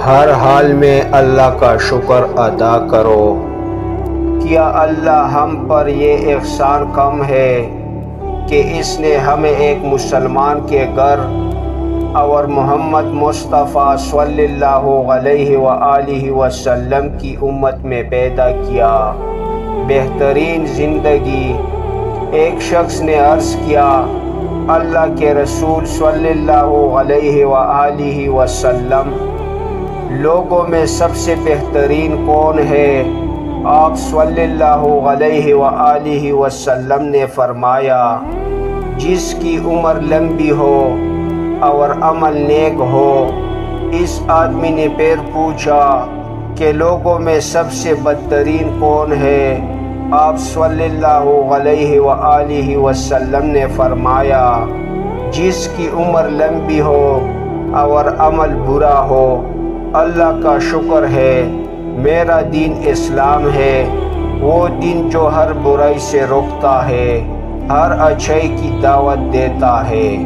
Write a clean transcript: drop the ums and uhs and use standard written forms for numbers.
ہر حال میں اللہ کا شکر ادا کرو۔ کیا اللہ ہم پر یہ احسان کم ہے کہ اس نے ہمیں ایک مسلمان کے گھر اور محمد مصطفیٰ صلی اللہ علیہ وآلہ وسلم کی امت میں پیدا کیا۔ بہترین زندگی۔ ایک شخص نے عرض کیا، اللہ کے رسول صلی اللہ علیہ وآلہ وسلم، لوگوں میں سب سے بہترین کون ہے؟ آپ صلی اللہ علیہ وآلہ وسلم نے فرمایا، جس کی عمر لمبی ہو اور عمل نیک ہو۔ اس آدمی نے پھر پوچھا کہ لوگوں میں سب سے بدترین کون ہے؟ آپ صلی اللہ علیہ وآلہ وسلم نے فرمایا، جس کی عمر لمبی ہو اور عمل برا ہو۔ اللہ کا شکر ہے، میرا دین اسلام ہے، وہ دین جو ہر برائی سے روکتا ہے، ہر اچھائی کی دعوت دیتا ہے۔